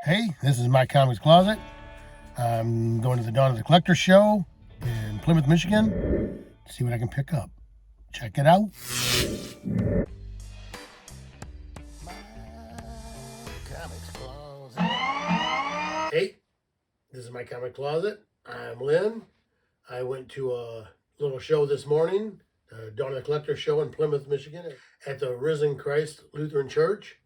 Hey, this is my comics closet. I'm going to the Dawn of the Collector show in Plymouth, Michigan. See what I can pick up. Check it out. My comics closet. Hey, this is my comic closet. I'm Lynn. I went to a little show this morning, the Dawn of the Collector show in Plymouth, Michigan, at the Risen Christ Lutheran Church.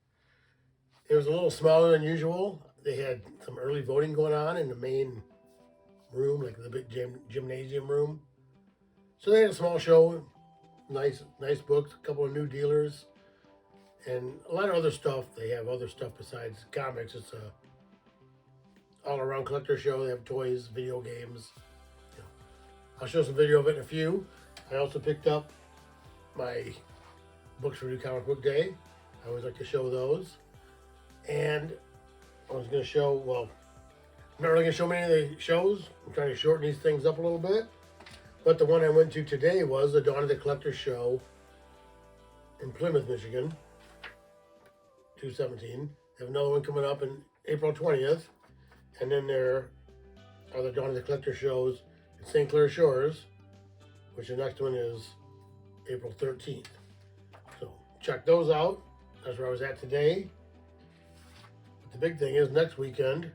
It was a little smaller than usual. They had some early voting going on in the main room, like the big gymnasium room. So they had a small show, nice books, a couple of new dealers, and a lot of other stuff. They have other stuff besides comics. It's a all-around collector show. They have toys, video games. I'll show some video of it in a few. I also picked up my books for New Comic Book Day. I always like to show those. And I was going to show, well, I'm not really going to show many of the shows. I'm trying to shorten these things up a little bit. But the one I went to today was the Dawn of the Collector show in Plymouth, Michigan, 2/17. They have another one coming up in April 20th. And then there are the Dawn of the Collector shows in St. Clair Shores, which the next one is April 13th. So check those out. That's where I was at today. The big thing is next weekend,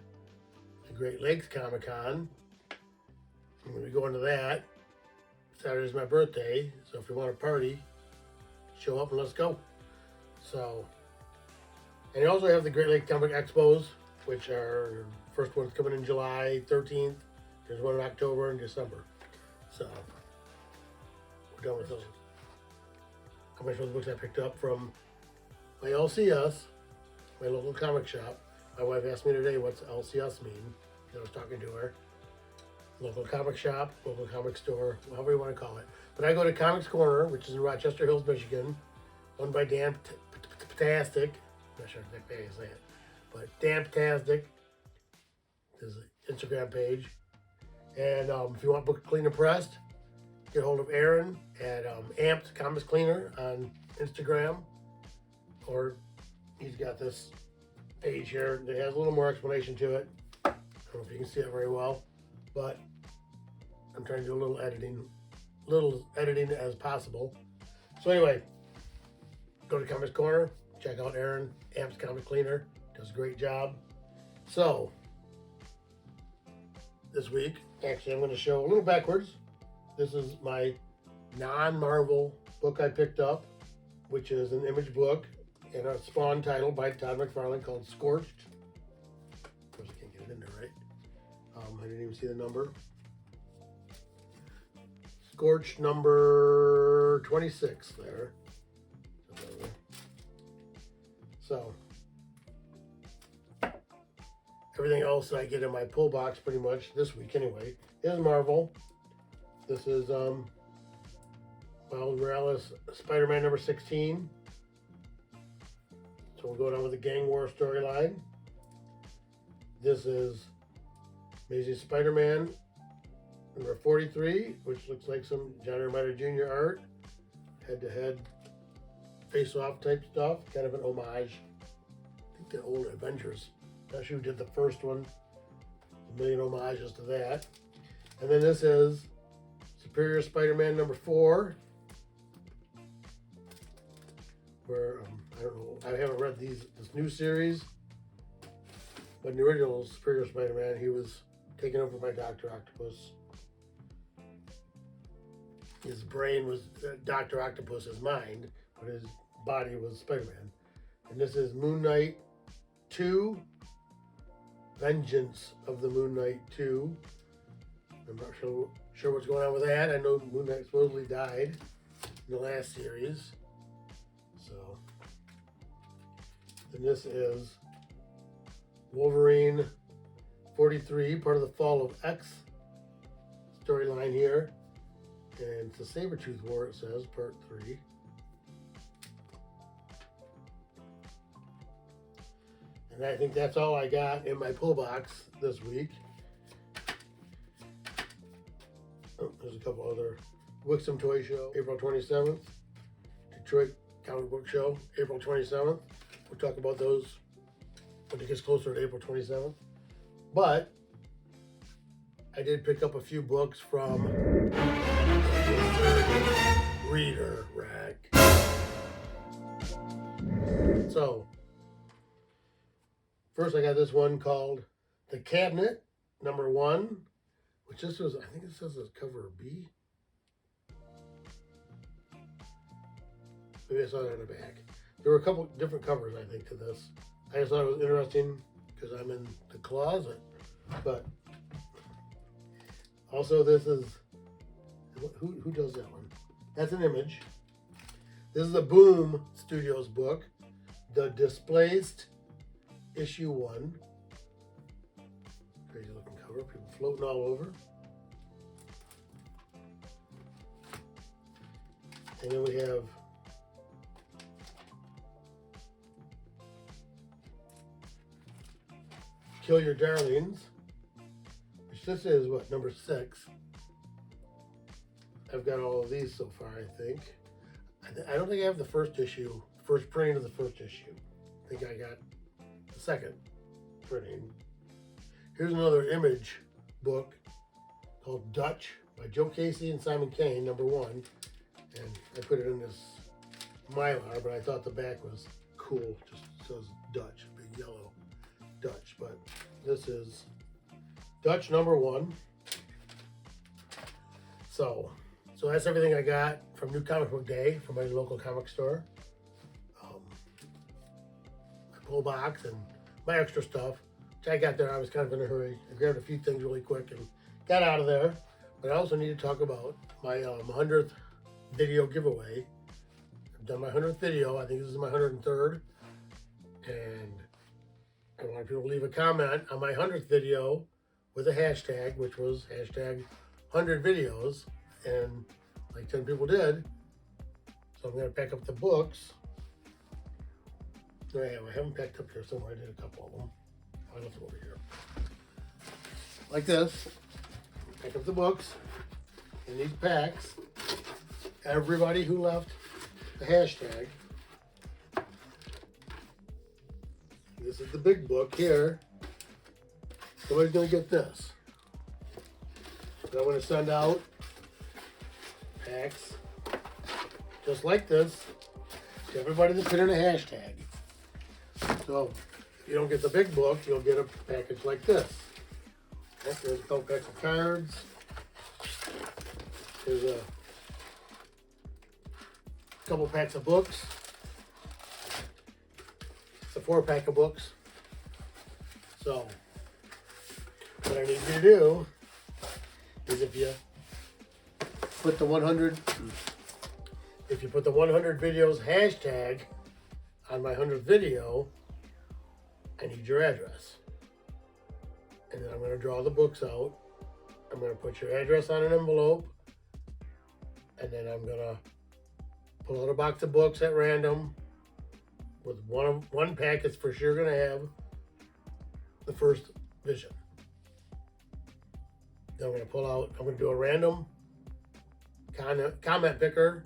the Great Lakes Comic Con. I'm going to be going to that. Saturday's my birthday, so if you want to party, show up and let's go. So, and you also have the Great Lakes Comic Expos, which are, first one's coming in July 13th. There's one in October and December. So, we're done with those. I'm going to show the books I picked up from my LCS, my local comic shop. My wife asked me today, what's LCS mean? I was talking to her. Local comic shop, local comic store, however you want to call it. But I go to Comics Corner, which is in Rochester Hills, Michigan, owned by Dan Ptastic. I'm not sure exactly how you say it, but Dan Ptastic is the Instagram page. And if you want book clean and pressed, get a hold of Aaron at Amped Comics Cleaner on Instagram, or he's got this page here that has a little more explanation to it. I don't know if you can see it very well, but I'm trying to do a little editing as possible. So anyway, go to Comics Corner, check out Aaron, Amp's Comic Cleaner, does a great job. So this week, actually I'm going to show a little backwards. This is my non-Marvel book I picked up, which is an Image book and a Spawn title by Todd McFarlane called Scorched. Of course I can't get it in there, right? I didn't even see the number. Scorched number 26 there. So, everything else I get in my pull box pretty much this week anyway is Marvel. This is Miles Morales Spider-Man number 16. So we'll go down with the Gang War storyline. This is Amazing Spider-Man number 43, which looks like some John Romita Jr. art. Head-to-head, face-off type stuff. Kind of an homage. I think the old Avengers. Not sure who did the first one. A million homages to that. And then this is Superior Spider-Man number 4. Where, I don't know, I haven't read this new series. But in the original Superior Spider-Man, he was taken over by Dr. Octopus. His brain was Dr. Octopus's mind, but his body was Spider-Man. And this is Moon Knight 2, Vengeance of the Moon Knight 2. I'm not sure what's going on with that. I know Moon Knight supposedly died in the last series. So, and this is Wolverine 43, part of the Fall of X storyline here. And it's the Sabretooth War, it says, part 3. And I think that's all I got in my pull box this week. Oh, there's a couple other. Wixom Toy Show, April 27th. Detroit Comic Book Show, April 27th. We'll talk about those when it gets closer to April 27th. But I did pick up a few books from Reader Rack. So, first I got this one called The Cabinet, #1, which this was, I think it says it's cover B. Maybe I saw that on the back. There were a couple different covers, I think, to this. I just thought it was interesting because I'm in the closet. But also, this is, who does that one? That's an Image. This is a Boom Studios book, The Displaced, issue 1. Crazy looking cover, people floating all over. And then we have Kill Your Darlings, which this is what, #6. I've got all of these so far, I think. I don't think I have the first issue, first printing of the first issue. I think I got the second printing. Here's another Image book called Dutch by Joe Casey and Simon Kane, #1. And I put it in this Mylar, but I thought the back was cool. Just says Dutch, big yellow Dutch. But this is Dutch #1. So that's everything I got from New Comic Book Day from my local comic store. My pull box and my extra stuff. Which I got there, I was kind of in a hurry. I grabbed a few things really quick and got out of there. But I also need to talk about my 100th video giveaway. I've done my 100th video. I think this is my 103rd. And I want people to leave a comment on my 100th video with a hashtag, which was hashtag 100videos. And like 10 people did. So I'm going to pack up the books. I haven't packed up here somewhere. I did a couple of them. I left them over here. Like this. Pack up the books in these packs. Everybody who left the hashtag. This is the big book here. Somebody's going to get this. So I'm going to send out packs just like this to everybody that put in a hashtag. So if you don't get the big book, you'll get a package like this. There's a couple packs of cards. There's a couple packs of books. It's a 4-pack of books. So what I need you to do is if you put the 100 videos hashtag on my 100th video, I need your address. And then I'm going to draw the books out. I'm going to put your address on an envelope. And then I'm going to pull out a box of books at random. With one pack it's for sure going to have the first vision. Then I'm going to do a random comment picker,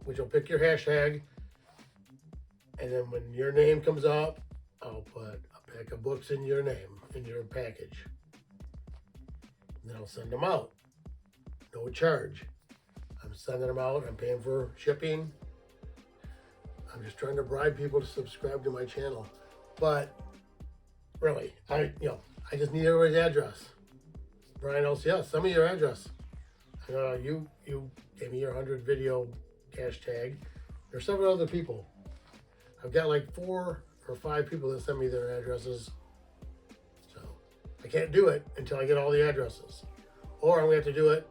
which will pick your hashtag. And then when your name comes up, I'll put a pack of books in your name, in your package. And then I'll send them out. No charge. I'm sending them out. I'm paying for shipping. I'm just trying to bribe people to subscribe to my channel. But really, I just need everybody's address. Brian LCS, send me your address. You gave me your 100 video hashtag. There's several other people. I've got like 4 or 5 people that send me their addresses. So I can't do it until I get all the addresses. Or I'm going to have to do it.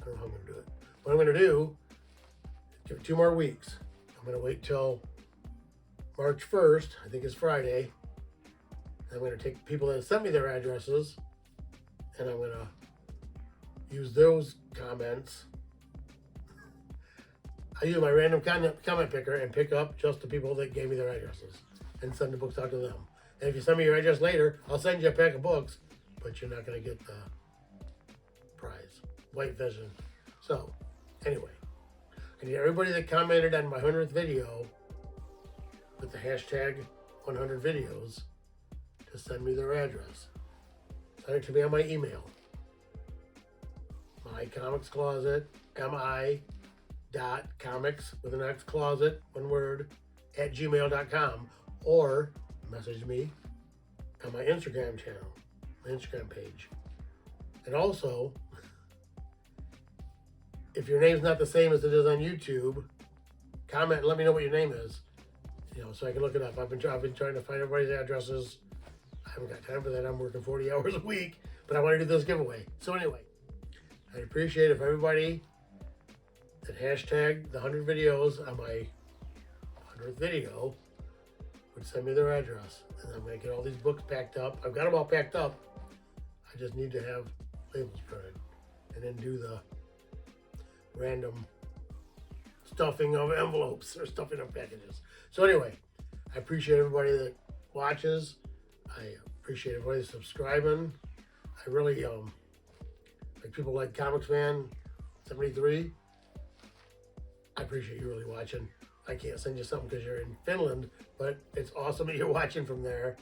I don't know how I'm going to do it. What I'm going to do, give it 2 more weeks. I'm going to wait till March 1st, I think it's Friday. I'm going to take people that sent me their addresses and I'm going to use those comments. I use my random comment picker and pick up just the people that gave me their addresses and send the books out to them. And if you send me your address later, I'll send you a pack of books, but you're not going to get the prize, white vision. So, anyway, I need everybody that commented on my 100th video with the hashtag 100 videos to send me their address. Send it to me on my email. My Comics Closet, mi.comics with an X closet, one word, @gmail.com, or message me on my Instagram channel, my Instagram page. And also, if your name's not the same as it is on YouTube, comment and let me know what your name is, so I can look it up. I've been trying to find everybody's addresses. I haven't got time for that. I'm working 40 hours a week, but I want to do this giveaway. So anyway, I'd appreciate if everybody that hashtagged the 100 videos on my 100th video would send me their address. And I'm going to get all these books packed up. I've got them all packed up. I just need to have labels printed and then do the random stuffing of envelopes or stuffing of packages. So anyway, I appreciate everybody that watches. I appreciate everybody subscribing. I really, like people like Comics Man 73. I appreciate you really watching. I can't send you something because you're in Finland, but it's awesome that you're watching from there.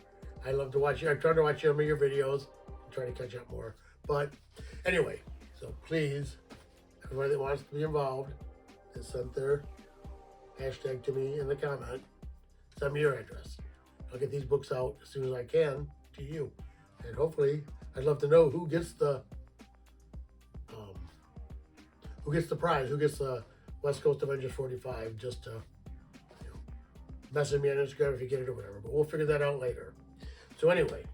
I love to watch you. I try to watch some of your videos and try to catch up more. But anyway, so please, everybody that wants to be involved and sent their hashtag to me in the comment, send me your address. I'll get these books out as soon as I can to you. And hopefully, I'd love to know who gets the prize, who gets the West Coast Avengers 45, just to message me on Instagram if you get it or whatever. But we'll figure that out later. So anyway,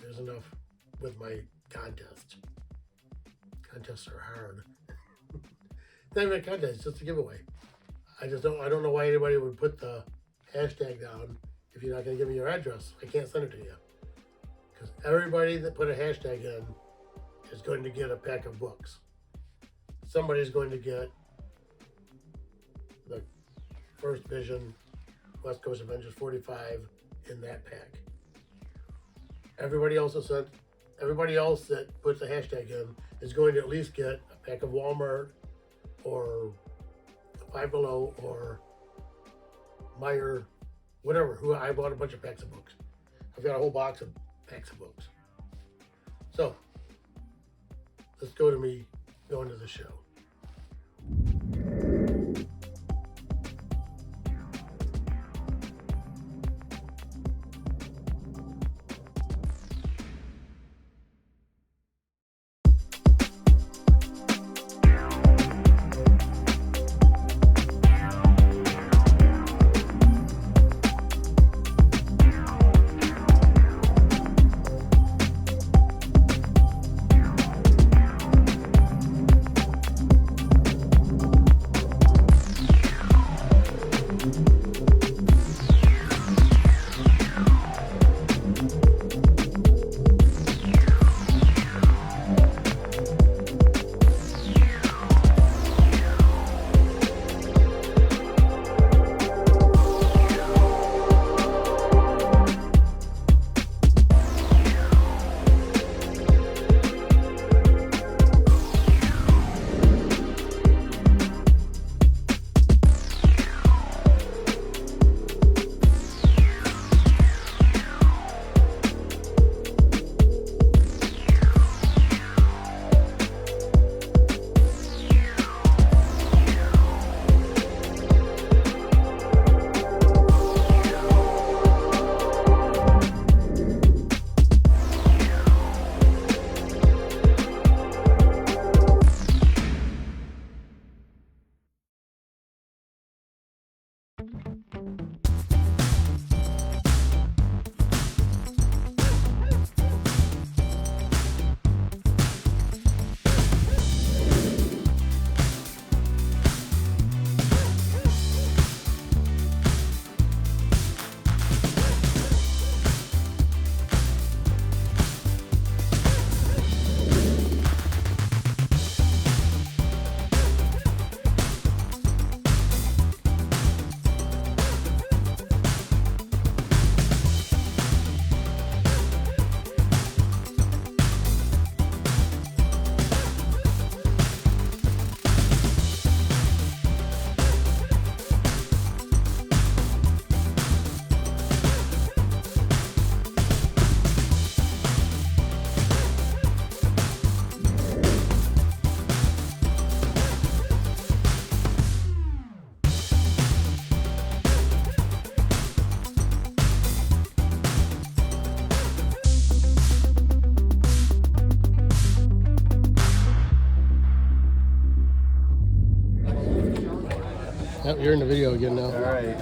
there's enough with my contest. Contests are hard. Not even a contest, it's just a giveaway. I don't know why anybody would put the hashtag down if you're not going to give me your address. I can't send it to you. Because everybody that put a hashtag in is going to get a pack of books. Somebody's going to get the First Vision West Coast Avengers 45 in that pack. Everybody else that puts the hashtag in is going to at least get a pack of Walmart or Five Below or Meyer, whatever, who I bought a bunch of packs of books. I've got a whole box of packs of books. So, let's go to me going to the show. you're in the video again now. All right.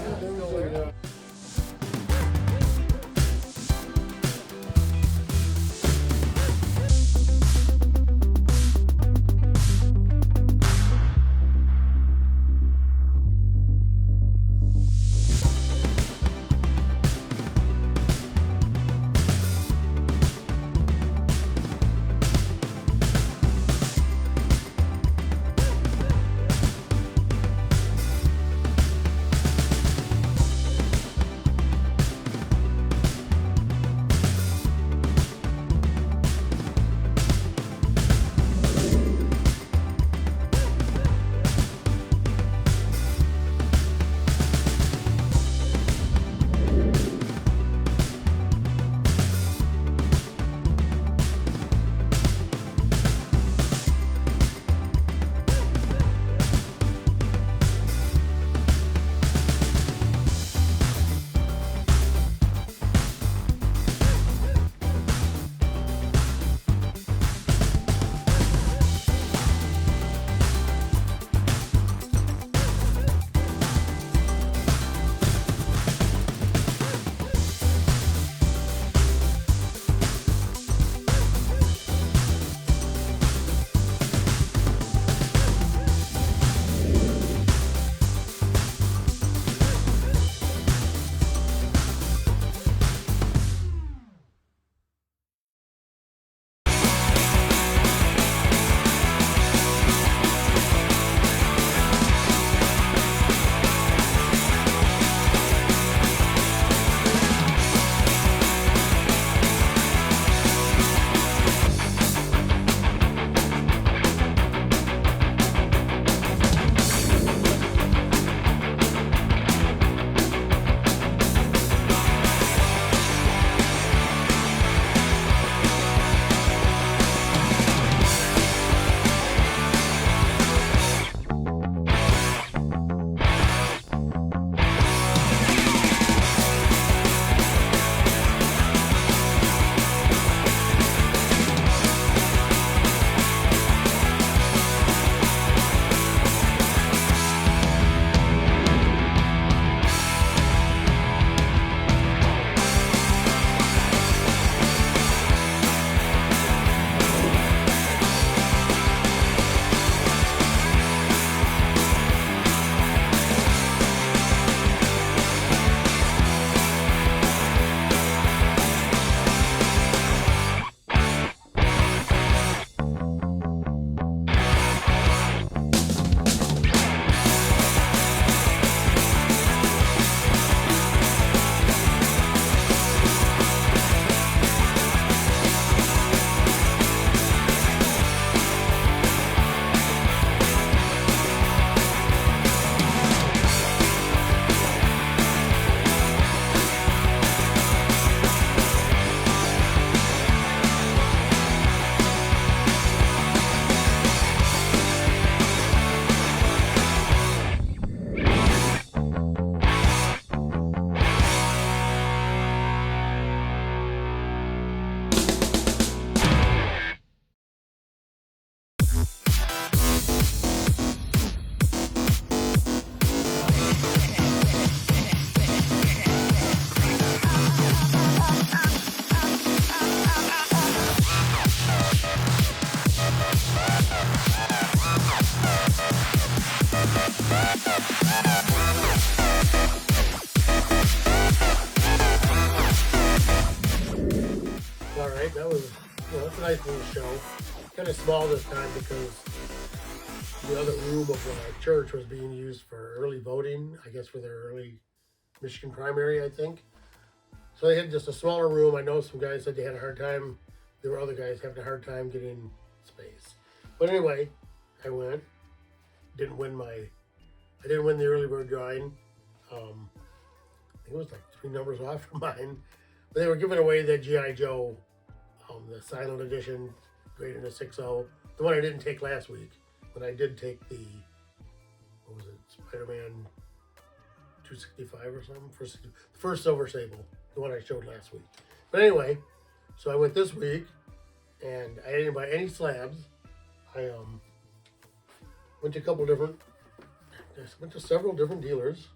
That's a nice little show. Kind of small this time because the other room of the church was being used for early voting, I guess for their early Michigan primary, I think. So they had just a smaller room. I know some guys said they had a hard time. There were other guys having a hard time getting space. But anyway, I went. I didn't win the early bird drawing. I think it was like 3 numbers off from mine. But they were giving away the G.I. Joe, the silent edition, graded a 6.0. The one I didn't take last week. But I did take the, what was it, Spider-Man 265 or something? First Silver Sable, the one I showed last week. But anyway, so I went this week, and I didn't buy any slabs. I went to a couple different I went to several different dealers.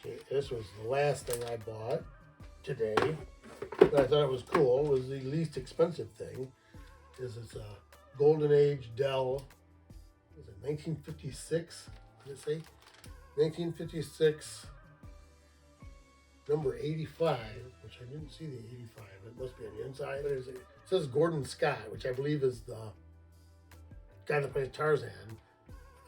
Okay, this was the last thing I bought today, but I thought it was cool. It was the least expensive thing. It's a Golden Age Dell. Was it 1956? Did it say 1956? Number 85, which I didn't see the 85. It must be on the inside. But it says Gordon Scott, which I believe is the guy that plays Tarzan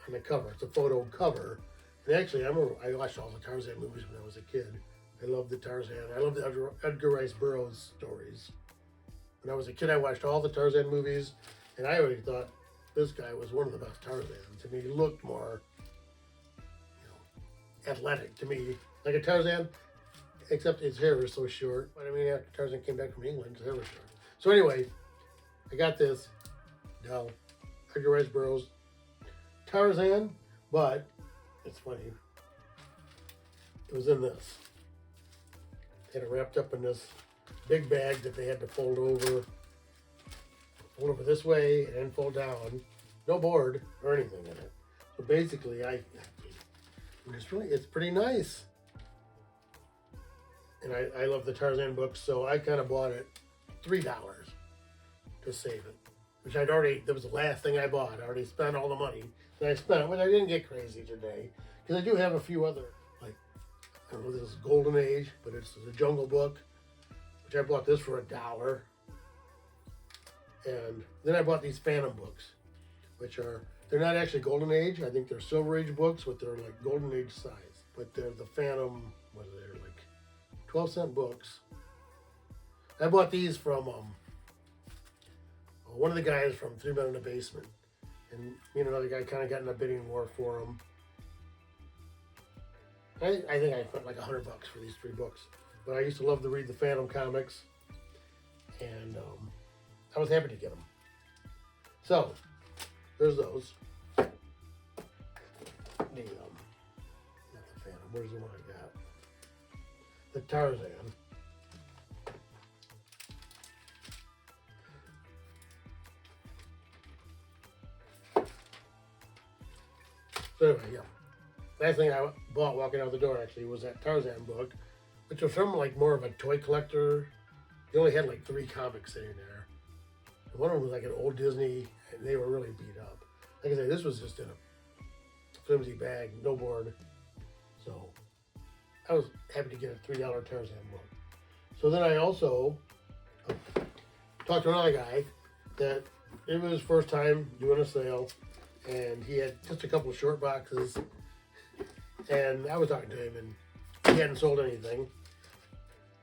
on the cover. It's a photo cover. And actually, I remember I watched all the Tarzan movies when I was a kid. I loved the Tarzan. I loved the Edgar Rice Burroughs stories. When I was a kid, I watched all the Tarzan movies, and I already thought this guy was one of the best Tarzans. I mean, he looked more, athletic to me, like a Tarzan, except his hair was so short. But I mean, after Tarzan came back from England, his hair was short. So anyway, I got this Dell Edgar Rice Burroughs Tarzan, but it's funny. It was in this. They had it wrapped up in this big bag that they had to fold over this way and then fold down. No board or anything in it. So basically, it's pretty nice. And I love the Tarzan books, so I kind of bought it $3 to save it. Which that was the last thing I bought. I already spent all the money that I spent, which I didn't get crazy today. Because I do have a few other, like, I don't know, this is Golden Age, but it's a Jungle Book, which I bought this for $1. And then I bought these Phantom books, which they're not actually Golden Age. I think they're Silver Age books, but they're like Golden Age size. But they're the Phantom, they're like 12-cent books. I bought these from one of the guys from 3 Men in the Basement. And me and another guy kind of got in a bidding war for them. I think I spent like $100 for these 3 books. But I used to love to read the Phantom comics. And I was happy to get them. So, there's those. Not the Phantom. Where's the one I got? The Tarzan. So anyway, yeah. Last thing I bought walking out the door actually was that Tarzan book, which was from like more of a toy collector. He only had like 3 comics sitting there. And one of them was like an old Disney, and they were really beat up. Like I said, this was just in a flimsy bag, no board. So I was happy to get a $3 Tarzan book. So then I also talked to another guy that it was his first time doing a sale, and he had just a couple of short boxes. And I was talking to him, and he hadn't sold anything.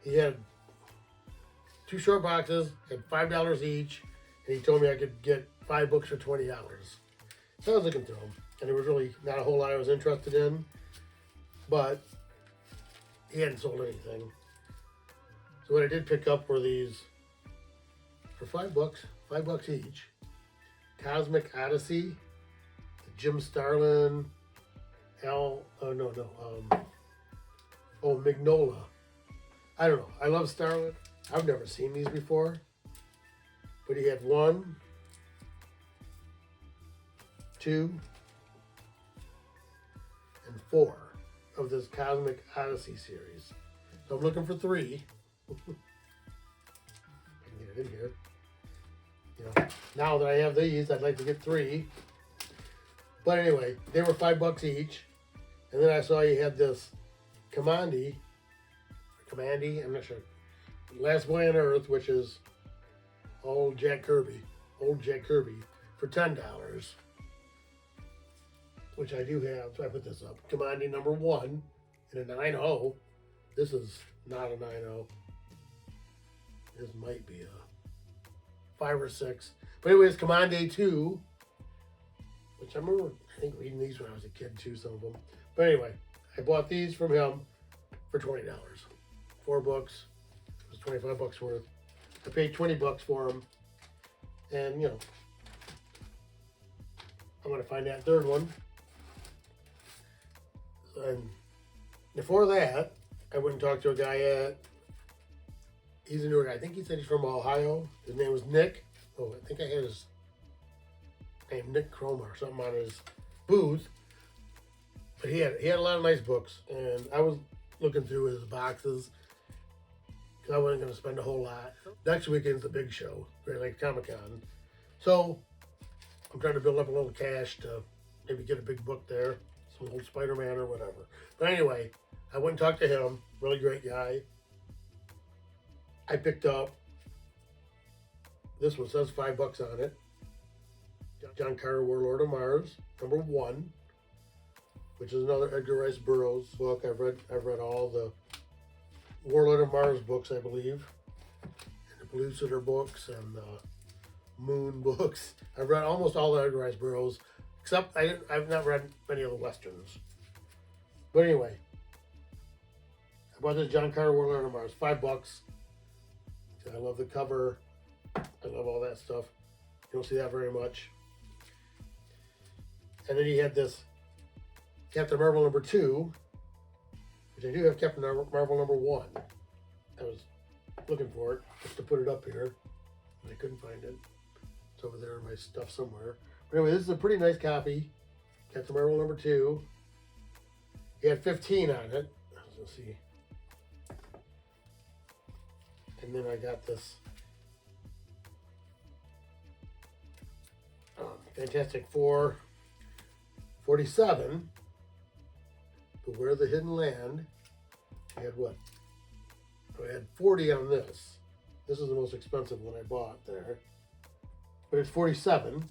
He had 2 short boxes, had $5 each, and he told me I could get 5 books for $20. So I was looking through them, and there was really not a whole lot I was interested in, but he hadn't sold anything. So what I did pick up were these for $5 each. Cosmic Odyssey, the Jim Starlin, Magnola. I don't know. I love Starlin. I've never seen these before. But he had 1, 2, and 4 of this Cosmic Odyssey series. So I'm looking for 3. I can get it in here. Now that I have these, I'd like to get 3. But anyway, they were $5 each. And then I saw you had this Commandy, I'm not sure. Last Boy on Earth, which is old Jack Kirby, for $10. Which I do have, so I put this up. Commandy number 1 in a 9.0. This is not a 9.0. This might be a 5 or 6. But anyways, Commandy 2, which I remember, I think reading these when I was a kid too, some of them. But anyway, I bought these from him for $20. 4 books. It was $25 worth. I paid $20 for them. And, I'm going to find that 3rd one. And before that, I went and talked to a guy he's a newer guy. I think he said he's from Ohio. His name was Nick. Oh, I think I had his name, Nick Chroma or something on his booth, but he had a lot of nice books, and I was looking through his boxes because I wasn't going to spend a whole lot. Next weekend's the big show, Great Lakes Comic Con, so I'm trying to build up a little cash to maybe get a big book there, some old Spider-Man or whatever. But anyway, I went and talked to him. Really great guy. I picked up, this one says $5 on it, John Carter, Warlord of Mars, #1, which is another Edgar Rice Burroughs book. I've read all the Warlord of Mars books, I believe, and the Pellucidar books and the Moon books. I've read almost all the Edgar Rice Burroughs, except I've not read many of the westerns. But anyway, I bought this John Carter, Warlord of Mars, $5. I love the cover. I love all that stuff. You don't see that very much. And then he had this Captain Marvel #2, which I do have Captain Marvel #1. I was looking for it just to put it up here, and I couldn't find it. It's over there in my stuff somewhere. But anyway, this is a pretty nice copy. Captain Marvel #2. He had 15 on it. Let's see. And then I got this Fantastic Four 47, Beware the Hidden Land. I had what? I had 40 on this. This is the most expensive one I bought there. But it's 47,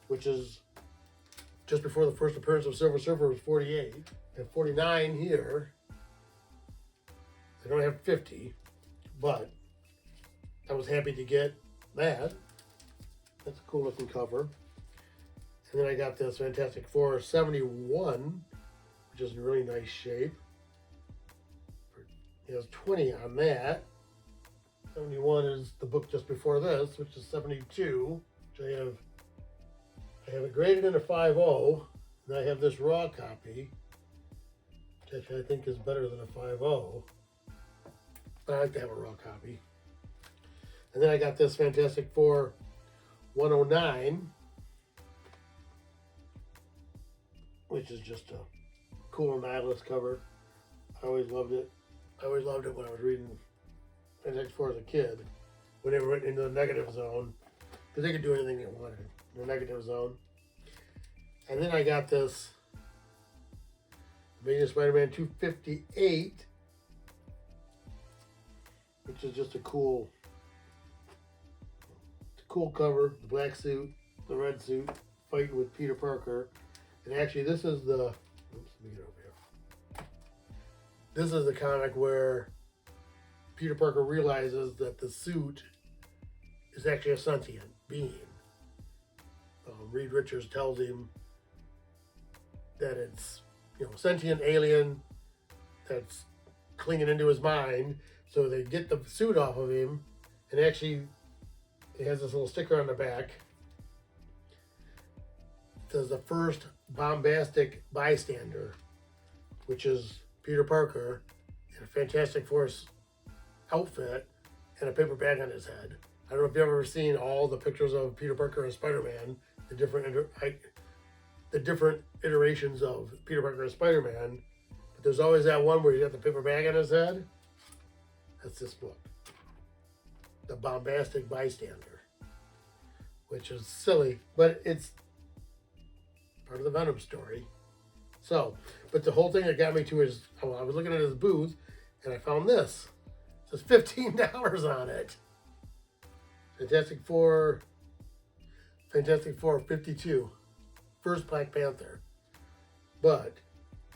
which is just before the first appearance of Silver Surfer was 48. And 49 here. I don't have 50, but I was happy to get that. That's a cool looking cover. And then I got this Fantastic Four 71, which is in really nice shape. It has 20 on that. 71 is the book just before this, which is 72, which I have it graded in a 5.0, and I have this raw copy, which I think is better than a 5.0. But I like to have a raw copy. And then I got this Fantastic Four 109, which is just a cool nihilist cover. I always loved it. I always loved it when I was reading Fantastic Four as a kid, when they went into the negative zone, because they could do anything they wanted in the negative zone. And then I got this Amazing Spider-Man 258, which is just a cool cover. The black suit, the red suit, fighting with Peter Parker. And actually, this is the, oops, let me get over here. This is the comic where Peter Parker realizes that the suit is actually a sentient being. Reed Richards tells him that it's, a sentient alien that's clinging into his mind. So they get the suit off of him, and actually, it has this little sticker on the back. It says the first bombastic bystander, which is Peter Parker in a Fantastic Four outfit and a paper bag on his head. I don't know if you've ever seen all the pictures of Peter Parker and Spider-Man, the different iterations of Peter Parker and Spider-Man, but there's always that one where he's got the paper bag on his head. That's this book, The Bombastic Bystander, which is silly, but it's part of the Venom story. So, but the whole thing that got me to is, I was looking at his booth, and I found this. It says $15 on it. Fantastic Four 52, first Black Panther. But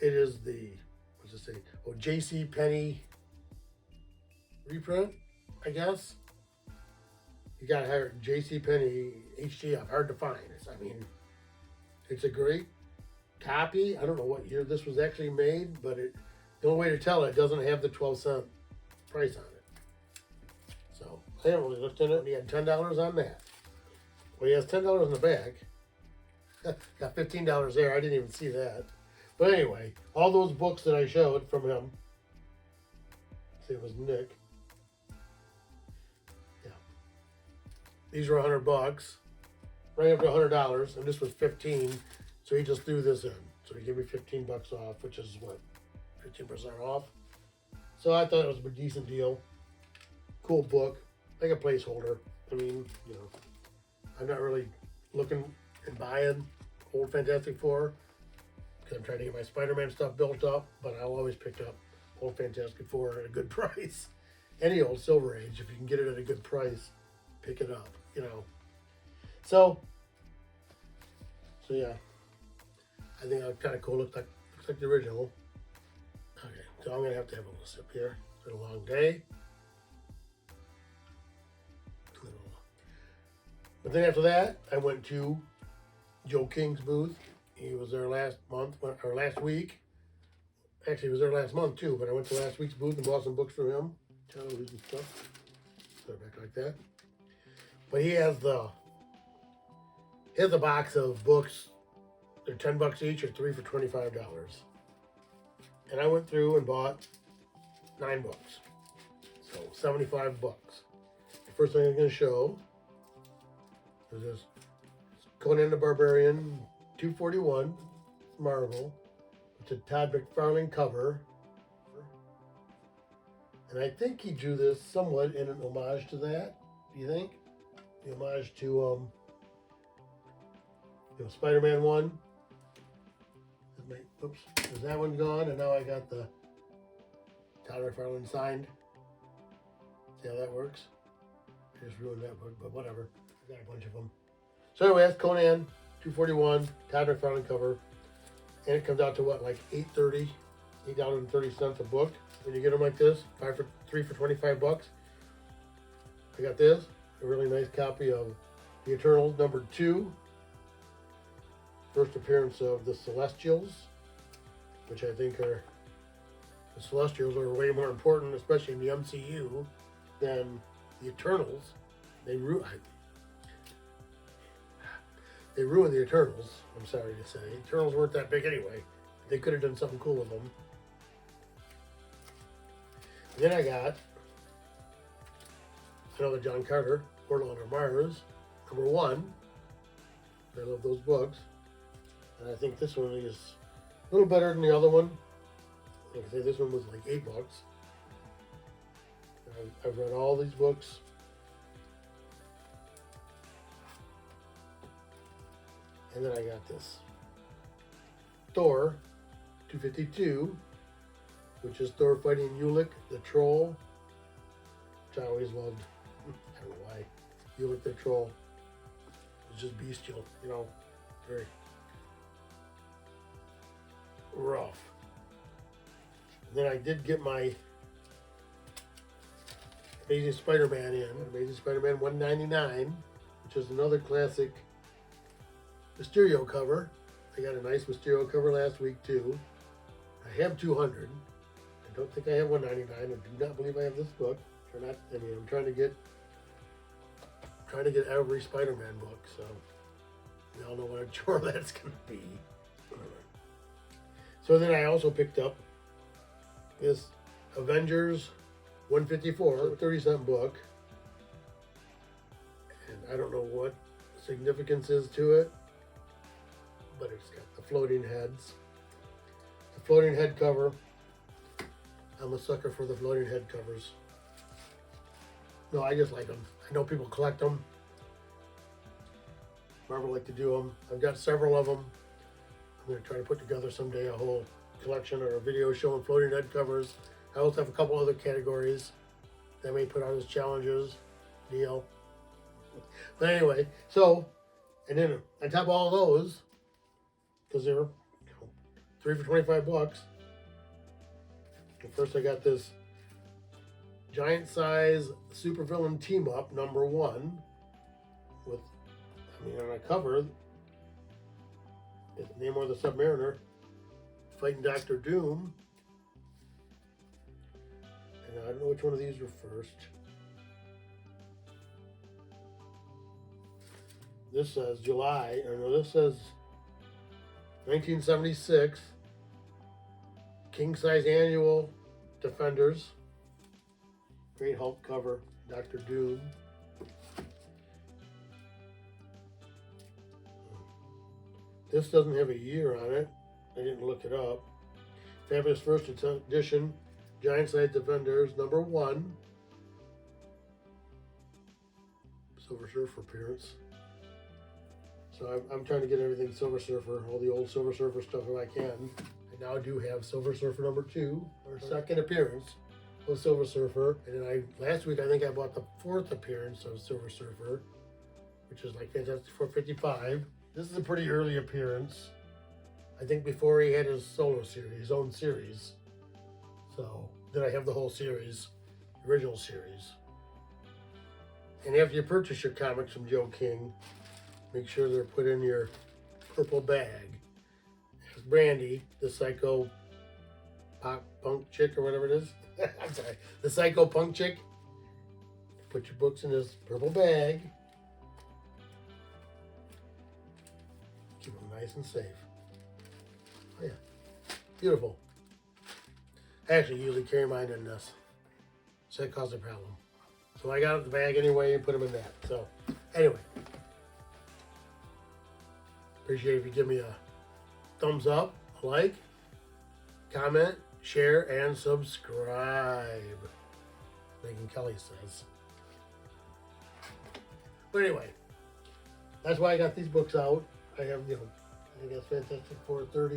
it is the, what's it say? Oh, J.C. Penney reprint, I guess. You gotta have J.C. Penney HTF, hard to find. It's a great copy. I don't know what year this was actually made, but the only way to tell it doesn't have the 12-cent price on it. So I haven't really looked in it. He had $10 on that. Well, he has $10 in the bag. Got $15 there. I didn't even see that. But anyway, all those books that I showed from him. See, it was Nick. Yeah. These were $100. Right up to $100, and this was $15. So he just threw this in. So he gave me $15 off, which is what, 15% off. So I thought it was a decent deal. Cool book, like a placeholder. I mean, you know, I'm not really looking and buying old Fantastic Four because I'm trying to get my Spider-Man stuff built up, but I'll always pick up old Fantastic Four at a good price. Any old Silver Age, if you can get it at a good price, pick it up, you know. So yeah, I think that's kind of cool. Looks like the original. Okay, so I'm gonna have to have a little sip here. It's been a long day. But then after that, I went to Joe King's booth. He was there last month, or last week. Actually, he was there last month too, but I went to last week's booth and bought some books from him. Television and stuff. Put it back like that. But he has the box of books. They're $10 each or 3 for $25. And I went through and bought 9 books. So $75. The first thing I'm going to show is this Conan the Barbarian 241 Marvel. It's a Todd McFarlane cover. And I think he drew this somewhat in an homage to that. Do you think? The homage to Spider-Man 1. Oops, is that one gone? And now I got the Todd McFarlane signed. See how that works? I just ruined that book, but whatever. I got a bunch of them. So anyway, that's Conan 241, Todd McFarlane cover. And it comes out to what, like $8.30 a book. When you get them like this, 3 for $25. I got this, a really nice copy of The Eternals #2. First appearance of the Celestials, which I think the Celestials are way more important, especially in the MCU, than the Eternals. They ruined the Eternals, I'm sorry to say. Eternals weren't that big anyway. They could have done something cool with them. And then I got another John Carter, Portal Under Mars, #1. I love those books. And I think this one is a little better than the other one. Like I say, this one was like $8. I've read all these books. And then I got this Thor 252, which is Thor fighting Ulik the Troll, which I always loved. I don't know why. Ulik the Troll was just bestial, you know, very rough. And then I did get my Amazing Spider-Man in, Amazing Spider-Man 199, which is another classic Mysterio cover. I got a nice Mysterio cover last week too. I have 200. I don't think I have 199. I do not believe I have this book. I'm trying to get every Spider-Man book, so we all know what a chore that's gonna be. So then I also picked up this Avengers 154, 30-cent book. And I don't know what significance is to it, but it's got the floating heads. The floating head cover. I'm a sucker for the floating head covers. No, I just like them. I know people collect them. Marvel like to do them. I've got several of them. I'm going to try to put together someday a whole collection or a video showing floating head covers. I also have a couple other categories that I may put out as challenges deal. But anyway, so, and then on top of all those, because they were 3 for $25. And first I got this giant size supervillain team up #1 with, on a cover, it's Namor the Submariner fighting Dr. Doom. And I don't know which one of these were first. This says July, or no, this says 1976 King Size Annual Defenders. Great Hulk cover, Dr. Doom. This doesn't have a year on it. I didn't look it up. Fabulous First Edition, Giant Size Defenders, #1. Silver Surfer appearance. So I'm trying to get everything Silver Surfer, all the old Silver Surfer stuff if I can. I now do have Silver Surfer #2, or second appearance of Silver Surfer. And then last week I think I bought the 4th appearance of Silver Surfer, which is like Fantastic Four 55. This is a pretty early appearance. I think before he had his solo series, his own series. So then I have the whole series, original series. And after you purchase your comics from Joe King, make sure they're put in your purple bag. There's Brandy, the psycho punk chick or whatever it is. I'm sorry, the psycho punk chick. Put your books in this purple bag. Keep them nice and safe. Oh yeah, beautiful. I actually usually carry mine in this, so that caused a problem. So I got out the bag anyway and put them in that. So anyway, appreciate if you give me a thumbs up, a like, comment, share, and subscribe. Megan Kelly says. But anyway, that's why I got these books out. I have, I guess Fantastic Four 30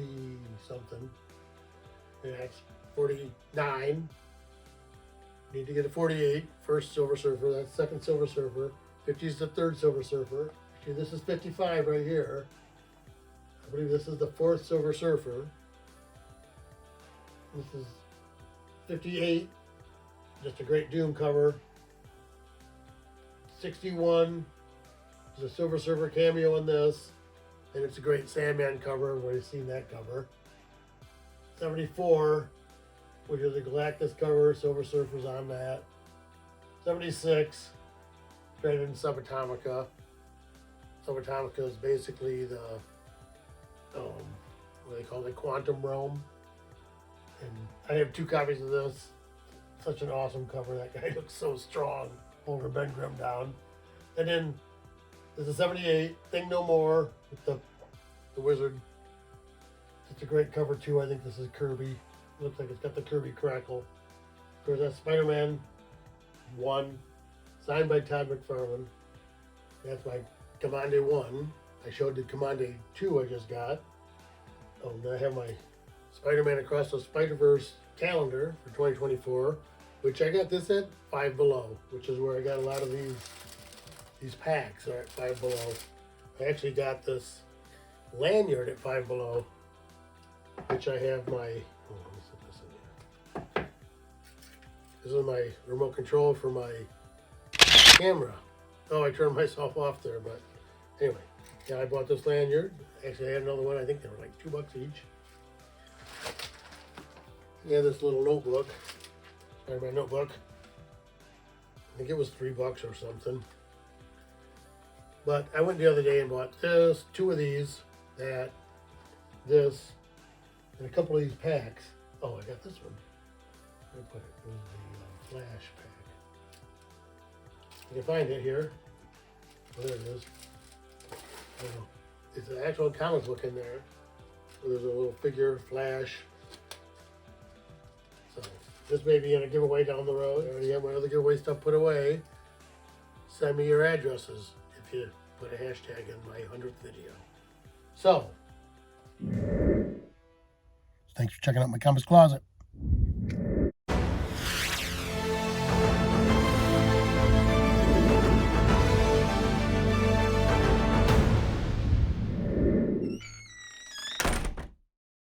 something. And that's 49. Need to get a 48. First Silver Surfer. That's second Silver Surfer. 50 is the third Silver Surfer. Actually, this is 55 right here. I believe this is the 4th Silver Surfer. This is 58. Just a great Doom cover. 61 is a Silver Surfer cameo in this. And it's a great Sandman cover. Everybody's seen that cover. 74, which is a Galactus cover. Silver Surfer's on that. 76, straight in Subatomica. Subatomica is basically the, what do they call it, Quantum Realm. And I have 2 copies of this. Such an awesome cover. That guy looks so strong, holding Ben Grimm down. And then there's a 78, Thing No More, with the wizard. It's a great cover too. I think this is Kirby. Looks like it's got the Kirby crackle. Of course, that's Spider-Man 1, signed by Todd McFarlane. That's my Commande 1. I showed the Commande 2 I just got. Oh, and I have my Spider-Man Across the Spider-Verse calendar for 2024, which I got this at Five Below, which is where I got a lot of these packs are at Five Below. I actually got this lanyard at Five Below, which I have my, let me set this in here. This is my remote control for my camera. Oh, I turned myself off there, but anyway. Yeah, I bought this lanyard. Actually, I had another one. I think they were like $2 each. Yeah, this little notebook. Sorry, my notebook. I think it was $3 or something. But I went the other day and bought this, 2 of these, this, and a couple of these packs. Oh, I got this one. Where did I put it? It was the Flash pack. You can find it here. Oh, there it is. Oh, it's an actual comic book in there. So there's a little figure, Flash. So this may be in a giveaway down the road. I already have my other giveaway stuff put away. Send me your addresses if you put a hashtag in my 100th video. So, thanks for checking out my comics closet.